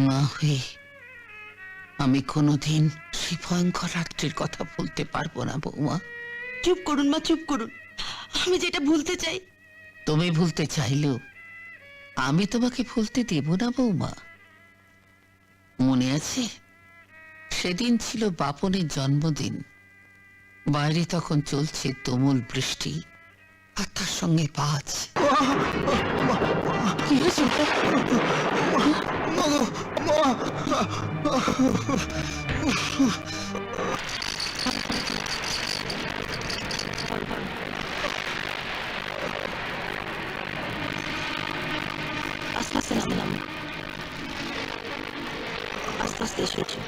মা হয়ে আমি কোনোদিন সেই ভয়ঙ্কর রাত্রির কথা ভুলতে পারবো না বৌমা। চুপ করুন মা, চুপ করুন। আমি যেটা ভুলতে চাই। তুমি ভুলতে চাইলেও আমি তোমাকে ভুলতে দেব না বৌমা। মনে আছে সেদিন ছিল বাপনের জন্মদিন। বাইরে তখন চলছে তুমুল বৃষ্টি আর তার সঙ্গে বাজ। কি হয়েছে? আস্তে আস্তে নামলাম, আস্তে আস্তে এসেছি।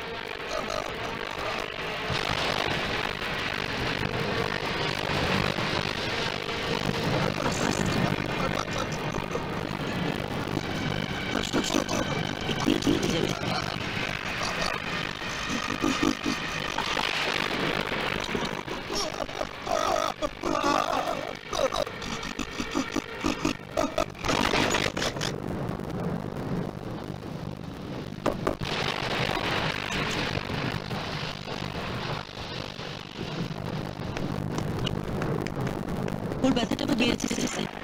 ওর ব্যথাটা বেড়েছে,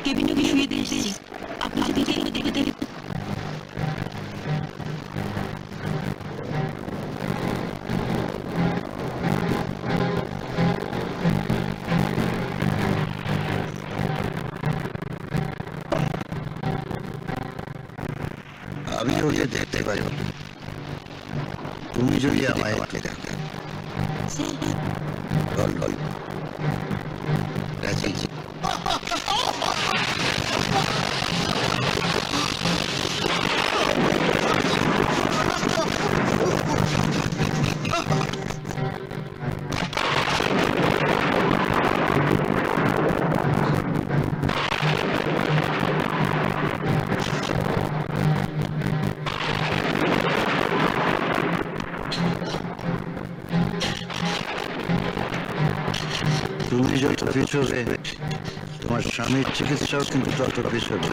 কেবিনে ওকে শুয়ে দিয়ে এসেছি। আপনি যদি এগুলো দেখে দেখে আমি ওকে দেখতে পাই, তুমি যদি আমায় ওকে দেখো। বল বল রাজি। তুমি যত পিছবে তোমার স্বামীর চিকিৎসাও কিন্তু তত পিছবে।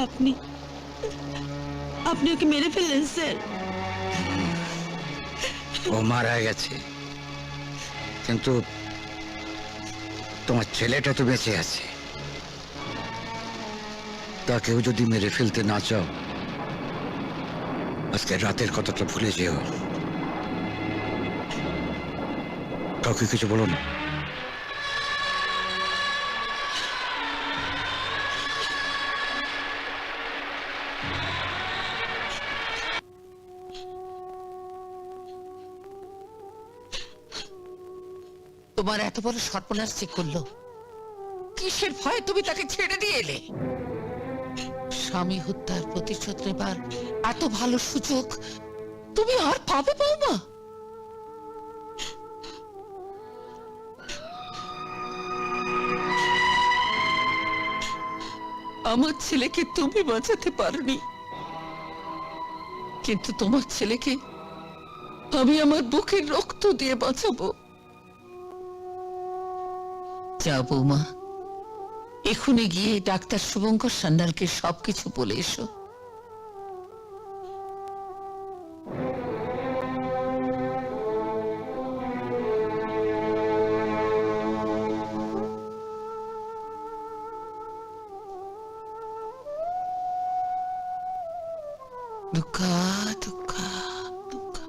আপনি আপনি ওকে মেরে ফেললেন স্যার। ও মারা গেছে, কিন্তু তোমার ছেলেটা তো বেঁচে আছে। তাকেও যদি মেরে ফেলতে না চাও, আজকে রাতের কথাটা ভুলে যেও। কাউকে কিছু বলো না। তোমার এত বড় সর্বনাশ যে করলো, কিসের ভয়ে তুমি তাকে ছেড়ে দিয়ে এলে? স্বামী হত্যার প্রতিশোধ নেবার এত ভালো সুযোগ তুমি আর পাবে বৌমা? আমার ছেলেকে তুমি বাঁচাতে পারোনি, কিন্তু তোমার ছেলেকে আমি আমার বুকের রক্ত দিয়ে বাঁচাবো। যাও বৌমা, এখনই গিয়ে ডাক্তার শুভঙ্কর সান্যালকে সবকিছু বলে এসো। দুঃখা দুঃখা দুঃখা।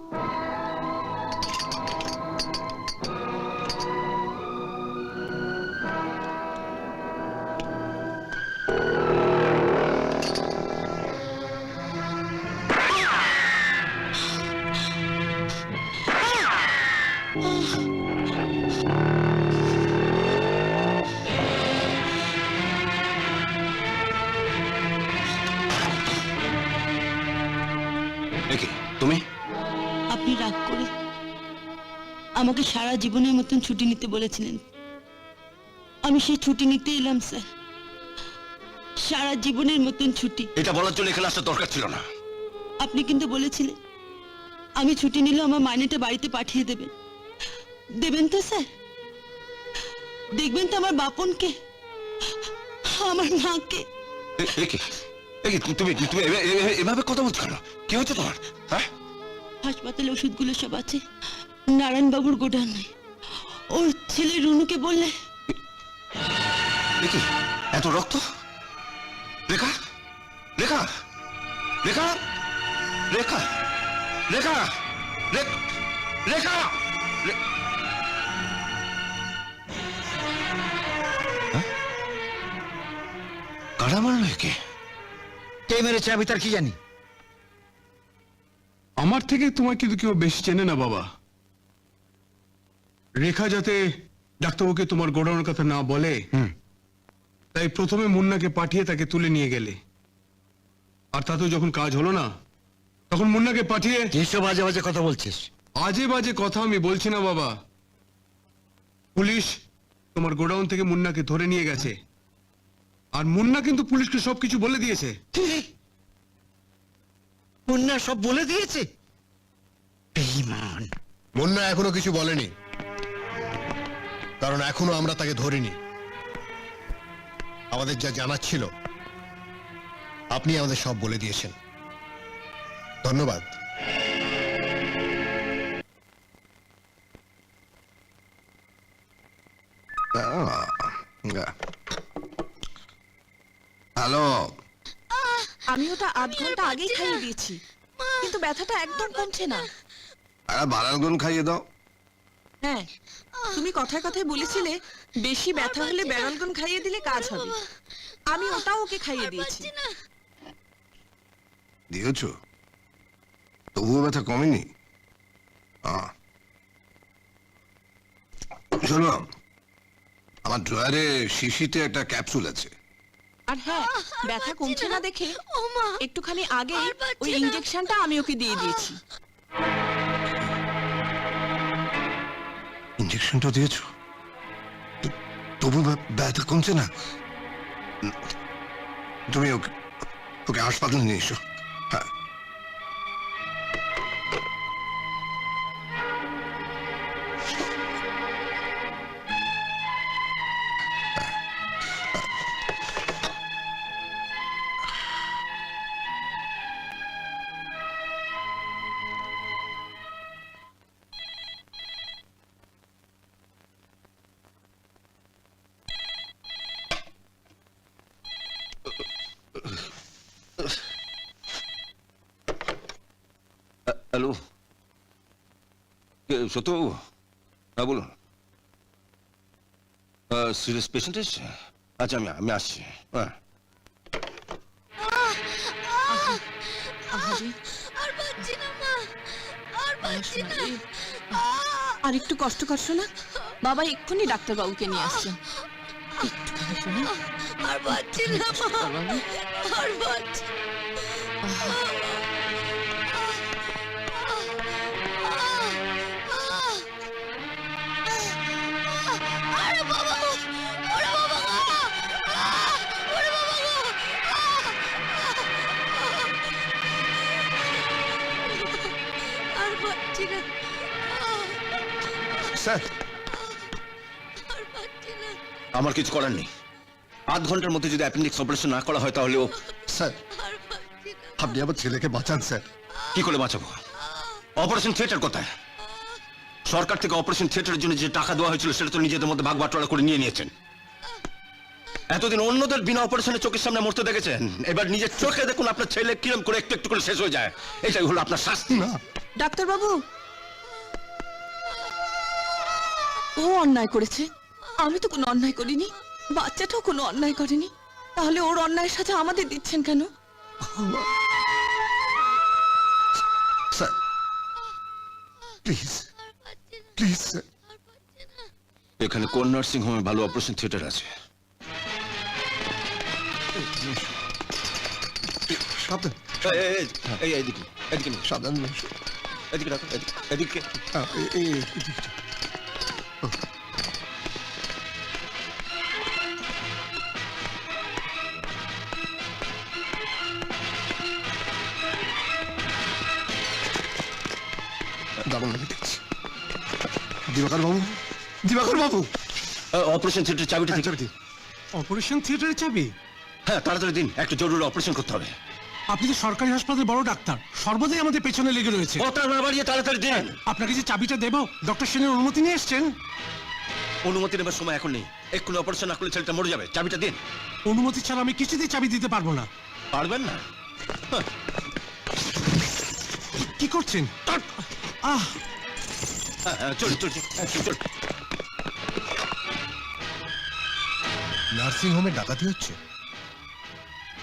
তুমি আপনি রাগ করে আমাকে সারা জীবনের মতন ছুটি নিতে বলেছিলেন। আমি সেই ছুটি নিতে এলাম স্যার, সারা জীবনের মতন ছুটি। এটা বলার জন্য এখানে আসার দরকার ছিল না। আপনি কিন্তু বলেছিলেন আমি ছুটি নিলে আমার মাইনেটা বাড়িতে পাঠিয়ে দেবেন। দেবেন তো স্যার? দেখবেন তো আমার বাপনকে, আমার মাকে। তুমি তুমি এভাবে কথা বলছো কেন? কি হচ্ছে তোমার? হ্যাঁ, হাসপাতালে ওষুধগুলো সব আছে নারায়ণ বাবুর গোডাউনে। ওর ছেলে রুনুকে বললে। দেখি এত রক্ত। রেখা, রেখা, রেখা, রেখা, রেখা, রেখা, কারা মারলো একে? কে মেরেছে আমি তার কি জানি? আমার থেকে তোমায় কিন্তু কেউ বেশি চেনে না বাবা। রেখা যাতে ডাক্তারবাবুকে তোমার গোডাউনের কথা না বলে, তাই প্রথমে মুন্নাকে পাঠিয়ে তাকে তুলে নিয়ে গেলে। আর তাতেও যখন কাজ হলো না, তখন মুন্নাকে পাঠিয়ে। যেসব বাজে বাজে কথা বলছিস। আজে বাজে কথা আমি বলছি না বাবা। পুলিশ তোমার গোডাউন থেকে মুন্নাকে ধরে নিয়ে গেছে, আর মুন্না কিন্তু পুলিশকে সবকিছু বলে দিয়েছে। মুন্না সব বলে দিয়েছে? বেঈমান। মুন্না এখনো কিছু বলেনি, কারণ এখনো আমরা তাকে ধরিনি। আমাদের যা জানার ছিল আপনি আমাদের সব বলে দিয়েছেন। ধন্যবাদ। হ্যালো, আমি ওটা আধ ঘন্টা আগেই খাইয়ে দিয়েছি, কিন্তু ব্যথাটা একদম কমছে না। বারানগুন খাইয়ে দাও। হ্যাঁ, তুমি কথায় কথায় বলেছিলে বেশি ব্যথা হলে ব্যারালগন খাইয়ে দিলে কাজ হবে। আমি ওটাও ওকে খাইয়ে দিয়েছি। দিয়েছ? তবুও ব্যথা কমেনি? শোনো, আমার ড্রয়ারে শিশিতে একটা ক্যাপসুল আছে। আর হ্যাঁ, ব্যথা কমছে না দেখে একটুখানি আগে ওই ইনজেকশনটা আমি ওকে দিয়ে দিয়েছি। ইঞ্জেকশনটা দিয়েছ? তবু ব্যথা কমছে না? তুমি ওকে ওকে হাসপাতালে নিয়ে এসো। হ্যাঁ, হ্যালো, সত্যবাবু? হ্যাঁ বলুন। সিরিয়াস পেশেন্ট এসছে? আচ্ছা, আমি আসছি। হ্যাঁ, আর একটু কষ্ট করছো না? বাবা এক্ষুনি ডাক্তার বাবুকে নিয়ে আসছেন। একটুখানি শোনো। আর বাঁচছি না মা, আর বাঁচছি। আরে বাবা, ওরে বাবা গো, ওরে বাবা গো। আর পারছি না, স্যার আর পারছি না। আমার কিছু করার নেই। আধ ঘন্টার মধ্যে যদি অ্যাপেন্ডিক্স অপারেশন না করা হয় তাহলে ও স্যার আর পারছি না। আপনি আমার ছেলেকে বাঁচান স্যার। কি করে বাঁচাবো? অপারেশন থিয়েটার কোথায়? সরকার থেকে অপারেশন থিয়েটারের জন্য যে টাকা দেওয়া হয়েছিল সেটা তো নিজেদের মধ্যে ভাগ বাটোয়ারা করে নিয়ে নিয়েছেন। এতদিন অন্যদের বিনা অপারেশনে চোখের সামনে মরতে দেখেছেন, এবার নিজের চোখে দেখুন আপনার ছেলে কিরম করে একটু একটু করে শেষ হয়ে যায়। এটাই হলো আপনার শাস্তি। না ডাক্তার বাবু, ও অন্যায় করেছে, আমি তো কোনো অন্যায় করিনি, বাচ্চাটাও কোনো অন্যায় করেনি, তাহলে ওর অন্যায়ের সাথে আমাদের দিচ্ছেন কেন? Sir please please sir. এখানে কোন নার্সিং হোমে ভালো অপারেশন থিয়েটার আছে? সাবধান এদিকে এদিকে নিন। সাবধান। এদিকে রাখো, এদিকে। দারুণ আমি দেখছি। দিবাকর বাবু, দিবাকর বাবু, অপারেশন থিয়েটার চাবিটা দিন। চাবিটি। অপারেশন থিয়েটারে চাবি? হ্যাঁ তাড়াতাড়ি দিন, একটা জরুরি অপারেশন করতে হবে। আপনি তো সরকারি হাসপাতালের বড় ডাক্তার, সর্বদাই আমাদের পেছনে লেগে রয়েছে। কথা না বাড়িয়ে তাড়াতাড়ি দিন। আপনাকে যে চাবিটা দেবো, ডক্টর সেনের অনুমতি নিয়ে এসছেন? অনুমতি নেবার সময় এখন নেই, এক্ষুনি অপারেশন না করলে ছেলেটা মরে যাবে। চাবিটা দিন। অনুমতি ছাড়া আমি কিছুতেই চাবি দিতে পারবো না। পারবেন না? কি করছেন? আহ চল চল চল। নার্সিং হোমে ডাকাতি হচ্ছে?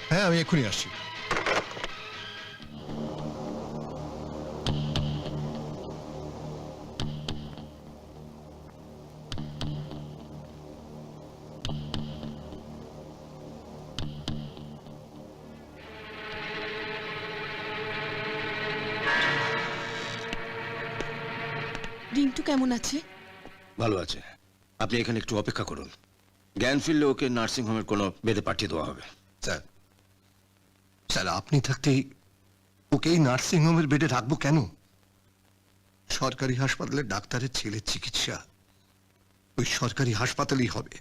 হ্যাঁ আমি এক্ষুনি আসছি। রিন্টু কেমন আছে? ভালো আছে, আপনি এখানে একটু অপেক্ষা করুন। জ্ঞান ফিরলে ওকে নার্সিং হোমের কোনো বেডে পাঠিয়ে দেওয়া হবে। স্যার স্যার আপনি থাকতেই ওকে এই নার্সিং হোমের বেডে রাখবো কেন? সরকারি হাসপাতালে ডাক্তারের ছেলের চিকিৎসা ওই সরকারি হাসপাতালেই হবে।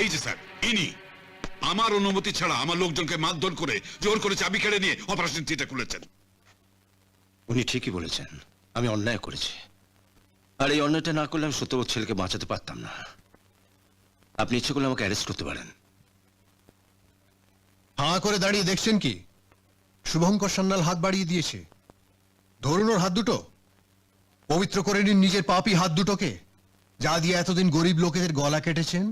এই যে স্যার, ইনি আমার অনুমতি ছাড়া আমার লোকজনকে মারধর করে জোর করে চাবি কেড়ে নিয়ে অপারেশন থিয়েটার খুলেছেন। উনি ঠিকই বলেছেন, আমি অন্যায় করেছি। আর এই অন্যায়টা না করলে আমি সত্যবত ছেলেকে বাঁচাতে পারতাম না। আপনি ইচ্ছে করলে আমাকে অ্যারেস্ট করতে পারেন। হাঁ করে দাঁড়িয়ে দেখছেন কি? শুভঙ্কর সান্যাল হাত বাড়িয়ে দিয়েছে, ধরুন ওর হাত দুটো, পবিত্র করে নিন নিজের পাপী হাত দুটোকে, যা দিয়ে এতদিন গরিব লোকেদের গলা কেটেছেন।